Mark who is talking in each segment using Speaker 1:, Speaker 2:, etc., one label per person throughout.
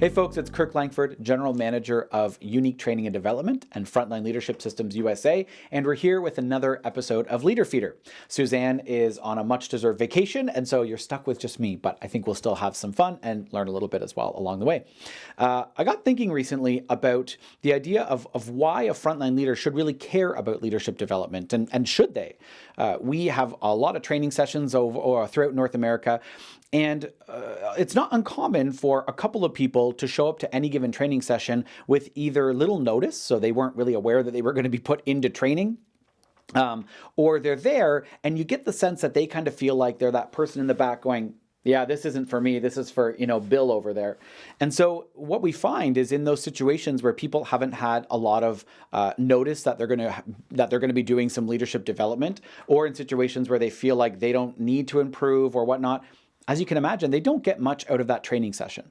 Speaker 1: Hey folks, it's Kirk Langford, General Manager of Unique Training and Development and Frontline Leadership Systems USA, and we're here with another episode of Leader Feeder. Suzanne is on a much-deserved vacation, and so you're stuck with just me, but I think we'll still have some fun and learn a little bit as well along the way. I got thinking recently about the idea of why a frontline leader should really care about leadership development, and should they? We have a lot of training sessions throughout North America, and it's not uncommon for a couple of people to show up to any given training session with either little notice, so they weren't really aware that they were going to be put into training, or they're there and you get the sense that they kind of feel like they're that person in the back going, yeah, this isn't for me. This is for, Bill over there. And so what we find is in those situations where people haven't had a lot of notice that they're going to be doing some leadership development, or in situations where they feel like they don't need to improve or whatnot, as you can imagine, they don't get much out of that training session.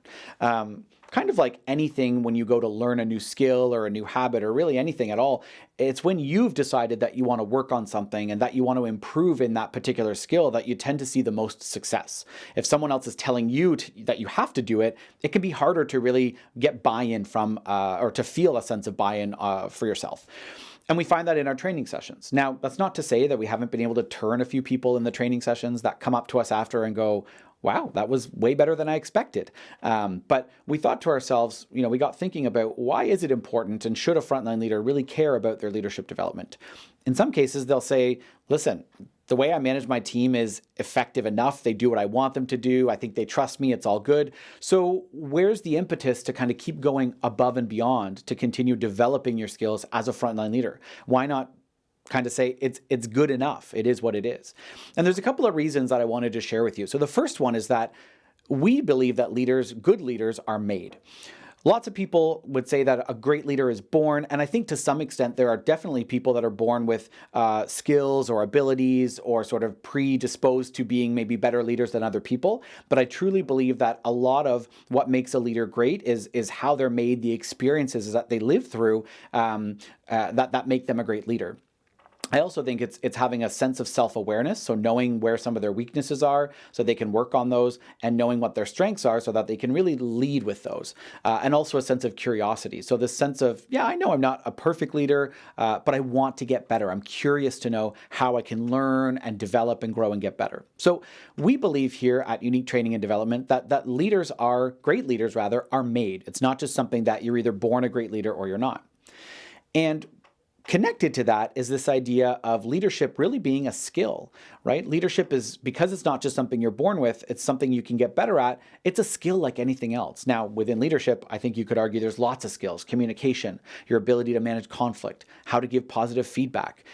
Speaker 1: Kind of like anything when you go to learn a new skill or a new habit or really anything at all, it's when you've decided that you want to work on something and that you want to improve in that particular skill that you tend to see the most success. If someone else is telling you that you have to do it, it can be harder to really get buy-in from or to feel a sense of buy-in for yourself. And we find that in our training sessions. Now, that's not to say that we haven't been able to turn a few people in the training sessions that come up to us after and go, wow, that was way better than I expected. But we thought to ourselves, we got thinking about why is it important and should a frontline leader really care about their leadership development? In some cases, they'll say, listen, the way I manage my team is effective enough. They do what I want them to do. I think they trust me. It's all good. So where's the impetus to kind of keep going above and beyond to continue developing your skills as a frontline leader? Why not kind of say it's good enough? It is what it is. And there's a couple of reasons that I wanted to share with you. So the first one is that we believe that good leaders are made. Lots of people would say that a great leader is born, and I think to some extent there are definitely people that are born with skills or abilities or sort of predisposed to being maybe better leaders than other people. But I truly believe that a lot of what makes a leader great is how they're made, the experiences that they live through that make them a great leader. I also think it's having a sense of self-awareness, so knowing where some of their weaknesses are so they can work on those, and knowing what their strengths are so that they can really lead with those. And also a sense of curiosity. So this sense of, yeah, I know I'm not a perfect leader, but I want to get better. I'm curious to know how I can learn and develop and grow and get better. So we believe here at Unique Training and Development that great leaders are made. It's not just something that you're either born a great leader or you're not. And connected to that is this idea of leadership really being a skill, right? Leadership is, because it's not just something you're born with, it's something you can get better at. It's a skill like anything else. Now, within leadership, I think you could argue there's lots of skills: communication, your ability to manage conflict, how to give positive feedback,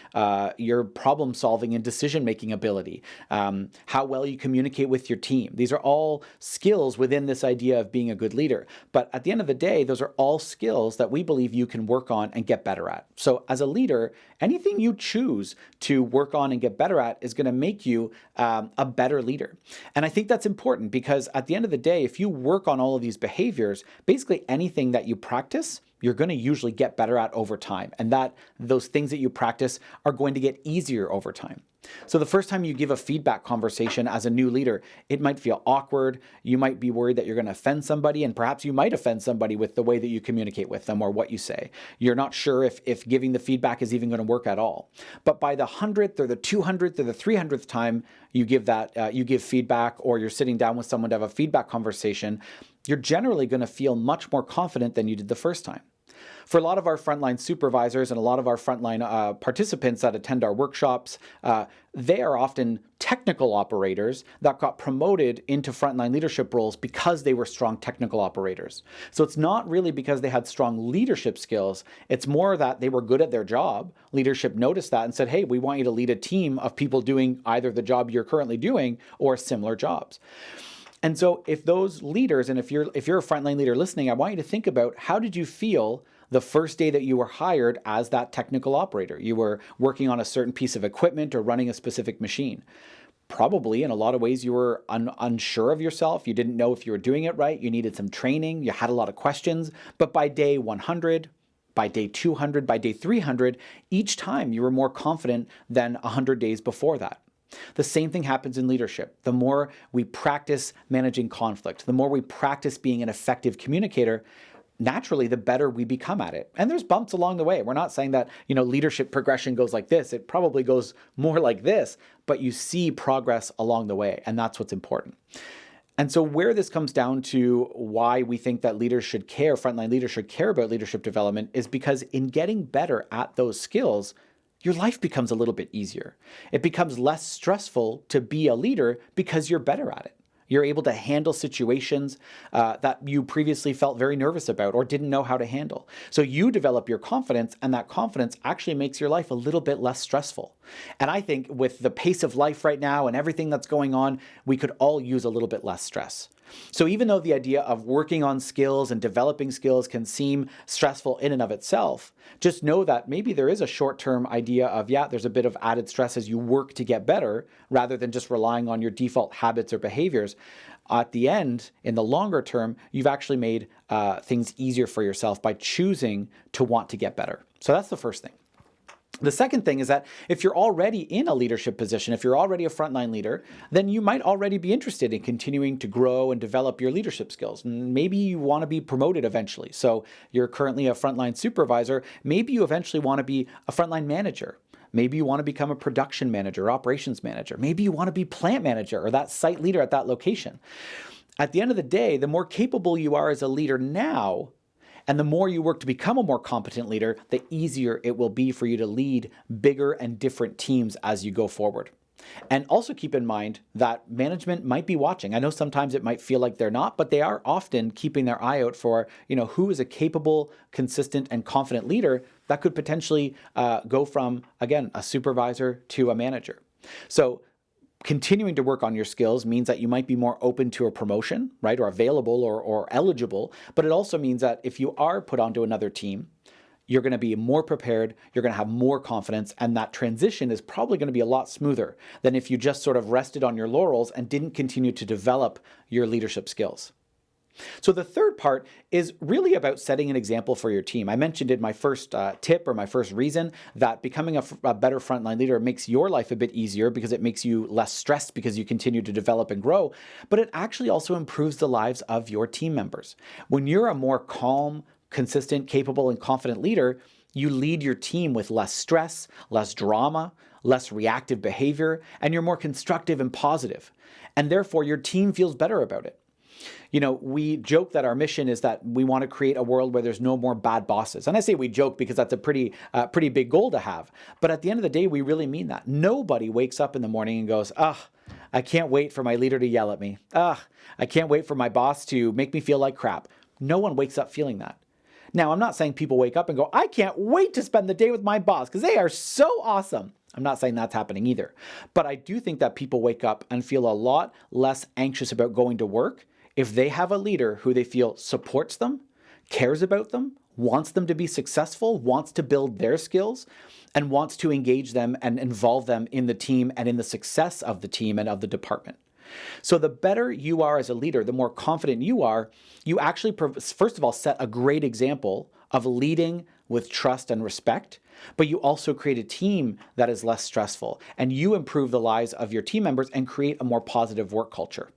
Speaker 1: your problem solving and decision-making ability, how well you communicate with your team. These are all skills within this idea of being a good leader. But at the end of the day, those are all skills that we believe you can work on and get better at. So as a leader, anything you choose to work on and get better at is going to make you a better leader. And I think that's important because at the end of the day, if you work on all of these behaviors, basically anything that you practice, you're going to usually get better at over time. And those things that you practice are going to get easier over time. So the first time you give a feedback conversation as a new leader, it might feel awkward. You might be worried that you're going to offend somebody, and perhaps you might offend somebody with the way that you communicate with them or what you say. You're not sure if giving the feedback is even going to work at all. But by the 100th or the 200th or the 300th time you give feedback, or you're sitting down with someone to have a feedback conversation, you're generally going to feel much more confident than you did the first time. For a lot of our frontline supervisors and a lot of our frontline participants that attend our workshops, they are often technical operators that got promoted into frontline leadership roles because they were strong technical operators. So it's not really because they had strong leadership skills. It's more that they were good at their job. Leadership noticed that and said, hey, we want you to lead a team of people doing either the job you're currently doing or similar jobs. And so if those leaders, and if you're a frontline leader listening, I want you to think about, how did you feel the first day that you were hired as that technical operator? You were working on a certain piece of equipment or running a specific machine. Probably in a lot of ways you were unsure of yourself. You didn't know if you were doing it right. You needed some training. You had a lot of questions. But by day 100, by day 200, by day 300, each time you were more confident than 100 days before that. The same thing happens in leadership. The more we practice managing conflict, the more we practice being an effective communicator, naturally, the better we become at it. And there's bumps along the way. We're not saying that, leadership progression goes like this. It probably goes more like this, but you see progress along the way, and that's what's important. And so where this comes down to why we think that leaders should care, frontline leaders should care about leadership development, is because in getting better at those skills, your life becomes a little bit easier. It becomes less stressful to be a leader because you're better at it. You're able to handle situations that you previously felt very nervous about or didn't know how to handle. So you develop your confidence, and that confidence actually makes your life a little bit less stressful. And I think with the pace of life right now and everything that's going on, we could all use a little bit less stress. So even though the idea of working on skills and developing skills can seem stressful in and of itself, just know that maybe there is a short-term idea of, there's a bit of added stress as you work to get better, rather than just relying on your default habits or behaviors. At the end, in the longer term, you've actually made things easier for yourself by choosing to want to get better. So that's the first thing. The second thing is that if you're already in a leadership position, if you're already a frontline leader, then you might already be interested in continuing to grow and develop your leadership skills. Maybe you want to be promoted eventually. So you're currently a frontline supervisor. Maybe you eventually want to be a frontline manager. Maybe you want to become a production manager, operations manager. Maybe you want to be plant manager or that site leader at that location. At the end of the day, the more capable you are as a leader now, and the more you work to become a more competent leader, the easier it will be for you to lead bigger and different teams as you go forward. And also keep in mind that management might be watching. I know sometimes it might feel like they're not, but they are often keeping their eye out for, who is a capable, consistent, and confident leader that could potentially go from, again, a supervisor to a manager. So continuing to work on your skills means that you might be more open to a promotion, right, or available or eligible, but it also means that if you are put onto another team, you're going to be more prepared, you're going to have more confidence, and that transition is probably going to be a lot smoother than if you just sort of rested on your laurels and didn't continue to develop your leadership skills. So the third part is really about setting an example for your team. I mentioned in my first tip or my first reason that becoming a better frontline leader makes your life a bit easier because it makes you less stressed because you continue to develop and grow, but it actually also improves the lives of your team members. When you're a more calm, consistent, capable, and confident leader, you lead your team with less stress, less drama, less reactive behavior, and you're more constructive and positive. And therefore, your team feels better about it. We joke that our mission is that we want to create a world where there's no more bad bosses. And I say we joke because that's a pretty big goal to have. But at the end of the day, we really mean that. Nobody wakes up in the morning and goes, I can't wait for my leader to yell at me. I can't wait for my boss to make me feel like crap. No one wakes up feeling that. Now, I'm not saying people wake up and go, I can't wait to spend the day with my boss because they are so awesome. I'm not saying that's happening either. But I do think that people wake up and feel a lot less anxious about going to work if they have a leader who they feel supports them, cares about them, wants them to be successful, wants to build their skills, and wants to engage them and involve them in the team and in the success of the team and of the department. So the better you are as a leader, the more confident you are, you actually, first of all, set a great example of leading with trust and respect, but you also create a team that is less stressful, and you improve the lives of your team members and create a more positive work culture.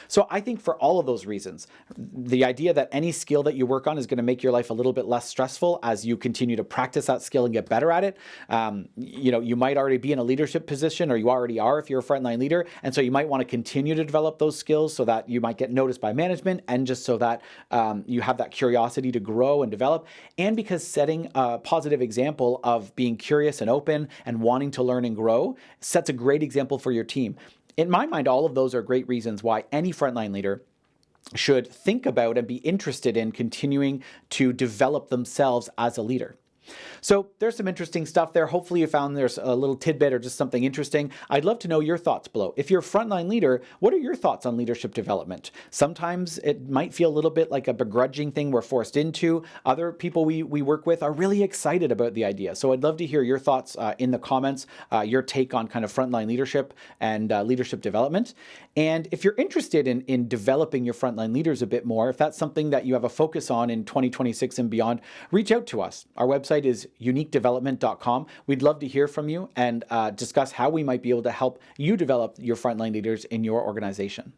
Speaker 1: So I think for all of those reasons, the idea that any skill that you work on is going to make your life a little bit less stressful as you continue to practice that skill and get better at it. You might already be in a leadership position, or you already are if you're a frontline leader. And so you might want to continue to develop those skills so that you might get noticed by management, and just so that you have that curiosity to grow and develop. And because setting a positive example of being curious and open and wanting to learn and grow sets a great example for your team. In my mind, all of those are great reasons why any frontline leader should think about and be interested in continuing to develop themselves as a leader. So there's some interesting stuff there. Hopefully you found there's a little tidbit or just something interesting. I'd love to know your thoughts below. If you're a frontline leader, what are your thoughts on leadership development? Sometimes it might feel a little bit like a begrudging thing we're forced into. Other people we work with are really excited about the idea. So I'd love to hear your thoughts in the comments, your take on kind of frontline leadership and leadership development. And if you're interested in developing your frontline leaders a bit more, if that's something that you have a focus on in 2026 and beyond, reach out to us. Our website is uniquedevelopment.com. We'd love to hear from you and discuss how we might be able to help you develop your frontline leaders in your organization.